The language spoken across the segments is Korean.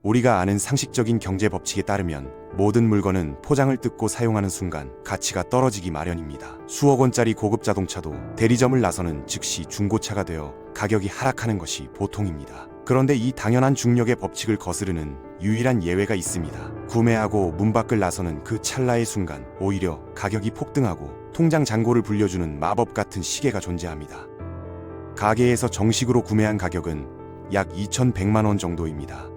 우리가 아는 상식적인 경제 법칙에 따르면 모든 물건은 포장을 뜯고 사용하는 순간 가치가 떨어지기 마련입니다. 수억 원짜리 고급 자동차도 대리점을 나서는 즉시 중고차가 되어 가격이 하락하는 것이 보통입니다. 그런데 이 당연한 중력의 법칙을 거스르는 유일한 예외가 있습니다. 구매하고 문 밖을 나서는 그 찰나의 순간 오히려 가격이 폭등하고 통장 잔고를 불려주는 마법 같은 시계가 존재합니다. 가게에서 정식으로 구매한 가격은 약 2,100만 원 정도입니다.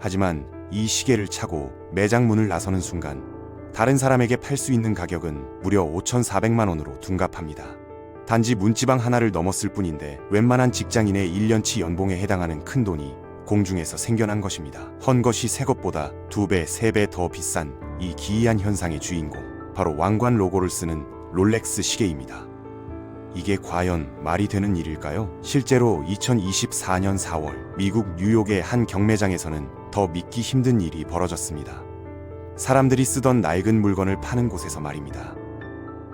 하지만 이 시계를 차고 매장 문을 나서는 순간 다른 사람에게 팔 수 있는 가격은 무려 5,400만 원으로 둔갑합니다. 단지 문지방 하나를 넘었을 뿐인데 웬만한 직장인의 1년치 연봉에 해당하는 큰 돈이 공중에서 생겨난 것입니다. 헌 것이 새 것보다 2배, 3배 더 비싼 이 기이한 현상의 주인공, 바로 왕관 로고를 쓰는 롤렉스 시계입니다. 이게 과연 말이 되는 일일까요? 실제로 2024년 4월 미국 뉴욕의 한 경매장에서는 더 믿기 힘든 일이 벌어졌습니다. 사람들이 쓰던 낡은 물건을 파는 곳에서 말입니다.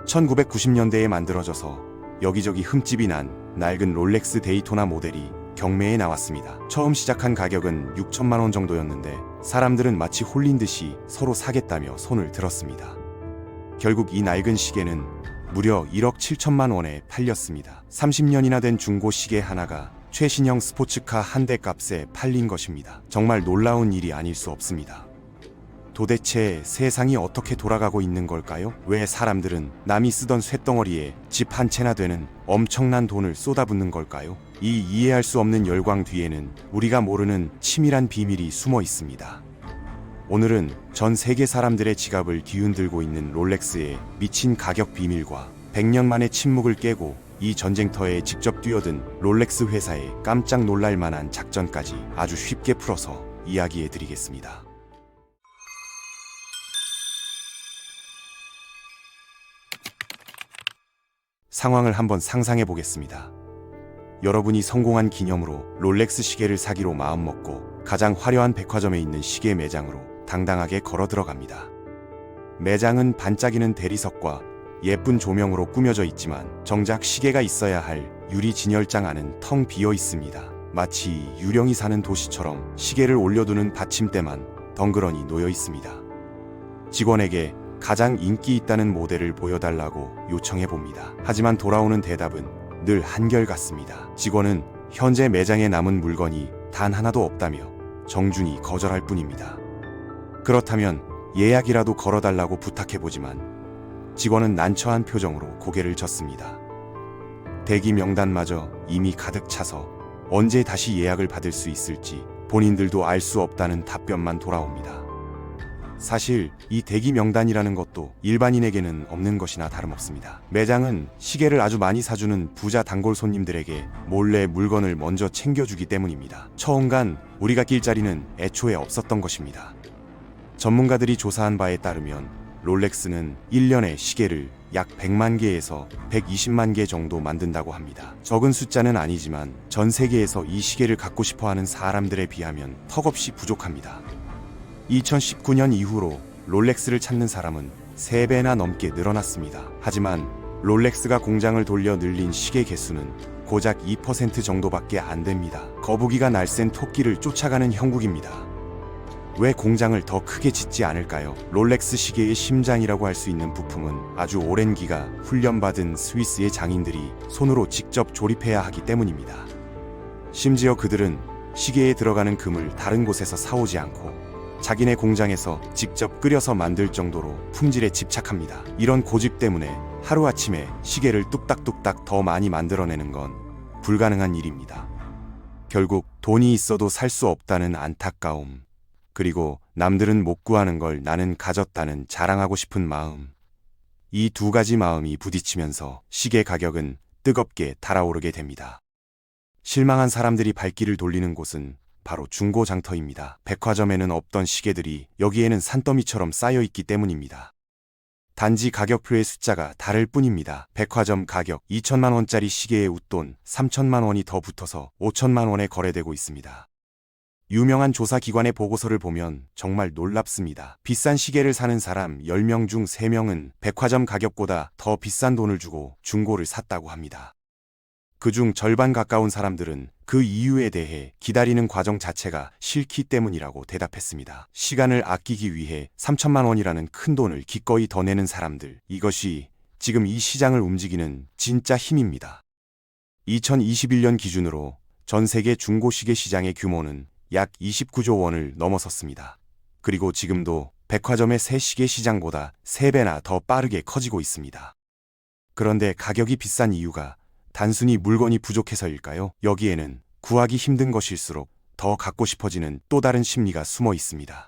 1990년대에 만들어져서 여기저기 흠집이 난 낡은 롤렉스 데이토나 모델이 경매에 나왔습니다. 처음 시작한 가격은 6천만 원 정도였는데 사람들은 마치 홀린 듯이 서로 사겠다며 손을 들었습니다. 결국 이 낡은 시계는 무려 1억 7천만 원에 팔렸습니다. 30년이나 된 중고 시계 하나가 최신형 스포츠카 한 대 값에 팔린 것입니다. 정말 놀라운 일이 아닐 수 없습니다. 도대체 세상이 어떻게 돌아가고 있는 걸까요? 왜 사람들은 남이 쓰던 쇳덩어리에 집 한 채나 되는 엄청난 돈을 쏟아붓는 걸까요? 이 이해할 수 없는 열광 뒤에는 우리가 모르는 치밀한 비밀이 숨어 있습니다. 오늘은 전 세계 사람들의 지갑을 뒤흔들고 있는 롤렉스의 미친 가격 비밀과 100년 만의 침묵을 깨고 이 전쟁터에 직접 뛰어든 롤렉스 회사의 깜짝 놀랄 만한 작전까지 아주 쉽게 풀어서 이야기해 드리겠습니다. 상황을 한번 상상해 보겠습니다. 여러분이 성공한 기념으로 롤렉스 시계를 사기로 마음먹고 가장 화려한 백화점에 있는 시계 매장으로 당당하게 걸어 들어갑니다. 매장은 반짝이는 대리석과 예쁜 조명으로 꾸며져 있지만 정작 시계가 있어야 할 유리 진열장 안은 텅 비어 있습니다. 마치 유령이 사는 도시처럼 시계를 올려두는 받침대만 덩그러니 놓여 있습니다. 직원에게 가장 인기 있다는 모델을 보여달라고 요청해 봅니다. 하지만 돌아오는 대답은 늘 한결같습니다. 직원은 현재 매장에 남은 물건이 단 하나도 없다며 정중히 거절할 뿐입니다. 그렇다면 예약이라도 걸어달라고 부탁해보지만 직원은 난처한 표정으로 고개를 젓습니다. 대기 명단마저 이미 가득 차서 언제 다시 예약을 받을 수 있을지 본인들도 알 수 없다는 답변만 돌아옵니다. 사실 이 대기 명단이라는 것도 일반인에게는 없는 것이나 다름없습니다. 매장은 시계를 아주 많이 사주는 부자 단골 손님들에게 몰래 물건을 먼저 챙겨주기 때문입니다. 처음 간 우리가 낄 자리는 애초에 없었던 것입니다. 전문가들이 조사한 바에 따르면 롤렉스는 1년에 시계를 약 100만 개에서 120만 개 정도 만든다고 합니다. 적은 숫자는 아니지만 전 세계에서 이 시계를 갖고 싶어하는 사람들에 비하면 턱없이 부족합니다. 2019년 이후로 롤렉스를 찾는 사람은 3배나 넘게 늘어났습니다. 하지만 롤렉스가 공장을 돌려 늘린 시계 개수는 고작 2% 정도밖에 안 됩니다. 거북이가 날쌘 토끼를 쫓아가는 형국입니다. 왜 공장을 더 크게 짓지 않을까요? 롤렉스 시계의 심장이라고 할 수 있는 부품은 아주 오랜 기간 훈련받은 스위스의 장인들이 손으로 직접 조립해야 하기 때문입니다. 심지어 그들은 시계에 들어가는 금을 다른 곳에서 사오지 않고 자기네 공장에서 직접 끓여서 만들 정도로 품질에 집착합니다. 이런 고집 때문에 하루아침에 시계를 뚝딱뚝딱 더 많이 만들어내는 건 불가능한 일입니다. 결국 돈이 있어도 살 수 없다는 안타까움, 그리고 남들은 못 구하는 걸 나는 가졌다는 자랑하고 싶은 마음, 이 두 가지 마음이 부딪히면서 시계 가격은 뜨겁게 달아오르게 됩니다. 실망한 사람들이 발길을 돌리는 곳은 바로 중고장터입니다. 백화점에는 없던 시계들이 여기에는 산더미처럼 쌓여 있기 때문입니다. 단지 가격표의 숫자가 다를 뿐입니다. 백화점 가격 2천만 원짜리 시계에 웃돈 3천만 원이 더 붙어서 5천만 원에 거래되고 있습니다. 유명한 조사기관의 보고서를 보면 정말 놀랍습니다. 비싼 시계를 사는 사람 10명 중 3명은 백화점 가격보다 더 비싼 돈을 주고 중고를 샀다고 합니다. 그중 절반 가까운 사람들은 그 이유에 대해 기다리는 과정 자체가 싫기 때문이라고 대답했습니다. 시간을 아끼기 위해 3천만 원이라는 큰 돈을 기꺼이 더 내는 사람들, 이것이 지금 이 시장을 움직이는 진짜 힘입니다. 2021년 기준으로 전 세계 중고시계 시장의 규모는 약 29조 원을 넘어섰습니다. 그리고 지금도 백화점의 새 시계 시장보다 3배나 더 빠르게 커지고 있습니다. 그런데 가격이 비싼 이유가 단순히 물건이 부족해서일까요? 여기에는 구하기 힘든 것일수록 더 갖고 싶어지는 또 다른 심리가 숨어 있습니다.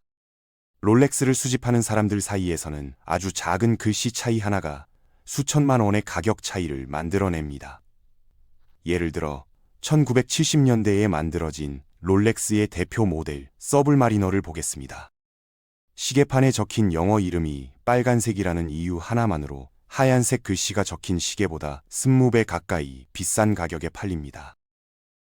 롤렉스를 수집하는 사람들 사이에서는 아주 작은 글씨 차이 하나가 수천만 원의 가격 차이를 만들어냅니다. 예를 들어 1970년대에 만들어진 롤렉스의 대표 모델 서블마리너를 보겠습니다. 시계판에 적힌 영어 이름이 빨간색이라는 이유 하나만으로 하얀색 글씨가 적힌 시계보다 20배 가까이 비싼 가격에 팔립니다.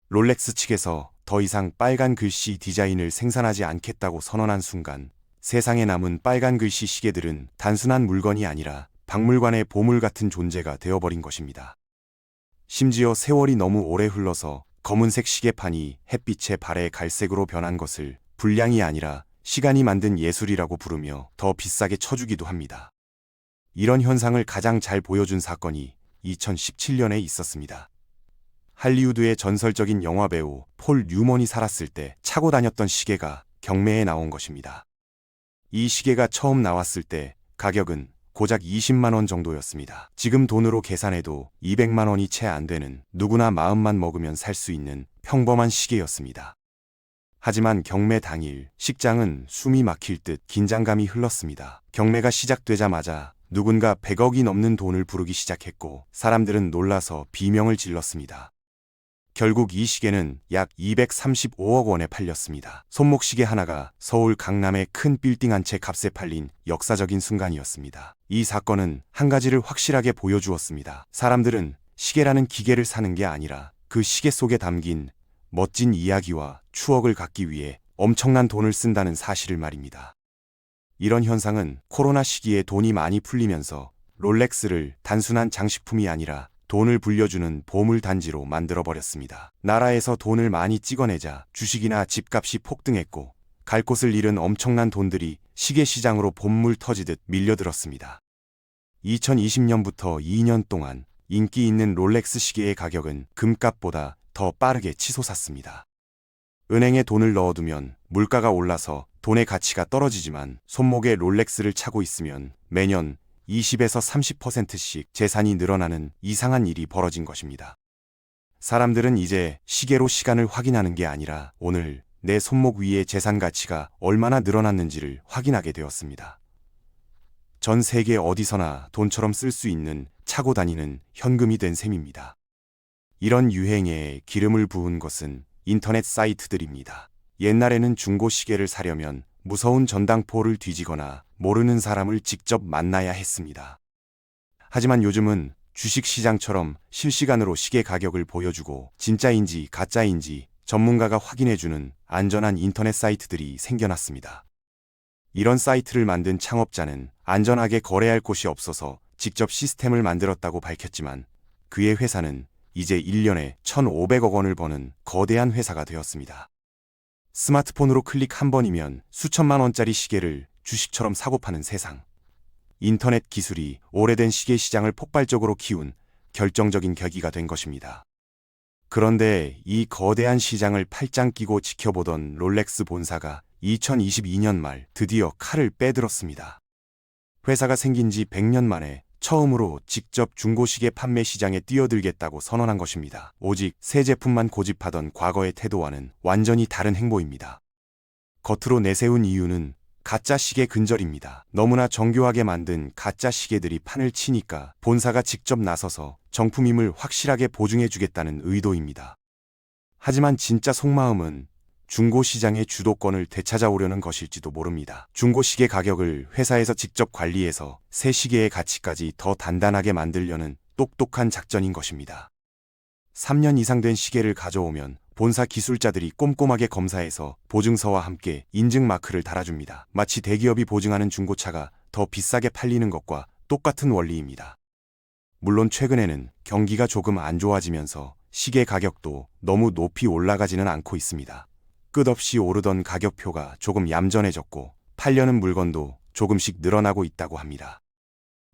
롤렉스 측에서 더 이상 빨간 글씨 디자인을 생산하지 않겠다고 선언한 순간 세상에 남은 빨간 글씨 시계들은 단순한 물건이 아니라 박물관의 보물 같은 존재가 되어버린 것입니다. 심지어 세월이 너무 오래 흘러서 검은색 시계판이 햇빛에 발해 갈색으로 변한 것을 불량이 아니라 시간이 만든 예술이라고 부르며 더 비싸게 쳐주기도 합니다. 이런 현상을 가장 잘 보여준 사건이 2017년에 있었습니다. 할리우드의 전설적인 영화배우 폴 뉴먼이 살았을 때 차고 다녔던 시계가 경매에 나온 것입니다. 이 시계가 처음 나왔을 때 가격은 고작 20만 원 정도였습니다. 지금 돈으로 계산해도 200만 원이 채 안 되는 누구나 마음만 먹으면 살 수 있는 평범한 시계였습니다. 하지만 경매 당일 식장은 숨이 막힐 듯 긴장감이 흘렀습니다. 경매가 시작되자마자 누군가 100억이 넘는 돈을 부르기 시작했고 사람들은 놀라서 비명을 질렀습니다. 결국 이 시계는 약 235억 원에 팔렸습니다. 손목시계 하나가 서울 강남의 큰 빌딩 한 채 값에 팔린 역사적인 순간이었습니다. 이 사건은 한 가지를 확실하게 보여주었습니다. 사람들은 시계라는 기계를 사는 게 아니라 그 시계 속에 담긴 멋진 이야기와 추억을 갖기 위해 엄청난 돈을 쓴다는 사실을 말입니다. 이런 현상은 코로나 시기에 돈이 많이 풀리면서 롤렉스를 단순한 장식품이 아니라 돈을 불려주는 보물단지로 만들어버렸습니다. 나라에서 돈을 많이 찍어내자 주식이나 집값이 폭등했고 갈 곳을 잃은 엄청난 돈들이 시계 시장으로 봇물 터지듯 밀려들었습니다. 2020년부터 2년 동안 인기 있는 롤렉스 시계의 가격은 금값보다 더 빠르게 치솟았습니다. 은행에 돈을 넣어두면 물가가 올라서 돈의 가치가 떨어지지만 손목에 롤렉스를 차고 있으면 매년 20에서 30%씩 재산이 늘어나는 이상한 일이 벌어진 것입니다. 사람들은 이제 시계로 시간을 확인하는 게 아니라 오늘 내 손목 위에 재산 가치가 얼마나 늘어났는지를 확인하게 되었습니다. 전 세계 어디서나 돈처럼 쓸 수 있는 차고 다니는 현금이 된 셈입니다. 이런 유행에 기름을 부은 것은 인터넷 사이트들입니다. 옛날에는 중고 시계를 사려면 무서운 전당포를 뒤지거나 모르는 사람을 직접 만나야 했습니다. 하지만 요즘은 주식시장처럼 실시간으로 시계 가격을 보여주고 진짜인지 가짜인지 전문가가 확인해주는 안전한 인터넷 사이트들이 생겨났습니다. 이런 사이트를 만든 창업자는 안전하게 거래할 곳이 없어서 직접 시스템을 만들었다고 밝혔지만 그의 회사는 이제 1년에 1,500억 원을 버는 거대한 회사가 되었습니다. 스마트폰으로 클릭 한 번이면 수천만 원짜리 시계를 주식처럼 사고 파는 세상. 인터넷 기술이 오래된 시계 시장을 폭발적으로 키운 결정적인 계기가 된 것입니다. 그런데 이 거대한 시장을 팔짱 끼고 지켜보던 롤렉스 본사가 2022년 말 드디어 칼을 빼들었습니다. 회사가 생긴 지 100년 만에 처음으로 직접 중고시계 판매 시장에 뛰어들겠다고 선언한 것입니다. 오직 새 제품만 고집하던 과거의 태도와는 완전히 다른 행보입니다. 겉으로 내세운 이유는 가짜 시계 근절입니다. 너무나 정교하게 만든 가짜 시계들이 판을 치니까 본사가 직접 나서서 정품임을 확실하게 보증해주겠다는 의도입니다. 하지만 진짜 속마음은 중고시장의 주도권을 되찾아오려는 것일지도 모릅니다. 중고시계 가격을 회사에서 직접 관리해서 새 시계의 가치까지 더 단단하게 만들려는 똑똑한 작전인 것입니다. 3년 이상 된 시계를 가져오면 본사 기술자들이 꼼꼼하게 검사해서 보증서와 함께 인증 마크를 달아줍니다. 마치 대기업이 보증하는 중고차가 더 비싸게 팔리는 것과 똑같은 원리입니다. 물론 최근에는 경기가 조금 안 좋아지면서 시계 가격도 너무 높이 올라가지는 않고 있습니다. 끝없이 오르던 가격표가 조금 얌전해졌고 팔려는 물건도 조금씩 늘어나고 있다고 합니다.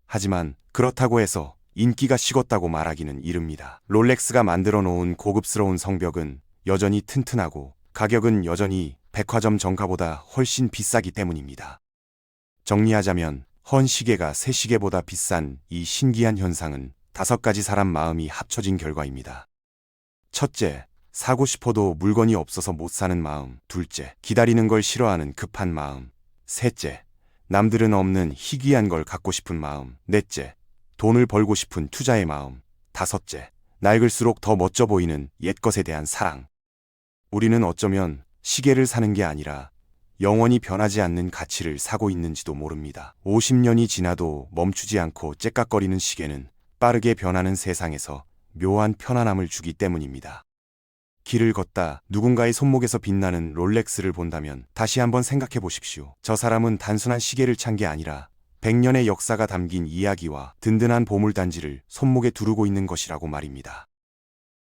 하지만 그렇다고 해서 인기가 식었다고 말하기는 이릅니다. 롤렉스가 만들어 놓은 고급스러운 성벽은 여전히 튼튼하고 가격은 여전히 백화점 정가보다 훨씬 비싸기 때문입니다. 정리하자면 헌 시계가 새 시계보다 비싼 이 신기한 현상은 5가지 사람 마음이 합쳐진 결과입니다. 첫째, 사고 싶어도 물건이 없어서 못 사는 마음. 둘째, 기다리는 걸 싫어하는 급한 마음. 셋째, 남들은 없는 희귀한 걸 갖고 싶은 마음. 넷째, 돈을 벌고 싶은 투자의 마음. 다섯째, 낡을수록 더 멋져 보이는 옛것에 대한 사랑. 우리는 어쩌면 시계를 사는 게 아니라 영원히 변하지 않는 가치를 사고 있는지도 모릅니다. 50년이 지나도 멈추지 않고 째깍거리는 시계는 빠르게 변하는 세상에서 묘한 편안함을 주기 때문입니다. 길을 걷다 누군가의 손목에서 빛나는 롤렉스를 본다면 다시 한번 생각해 보십시오. 저 사람은 단순한 시계를 찬 게 아니라 100년의 역사가 담긴 이야기와 든든한 보물단지를 손목에 두르고 있는 것이라고 말입니다.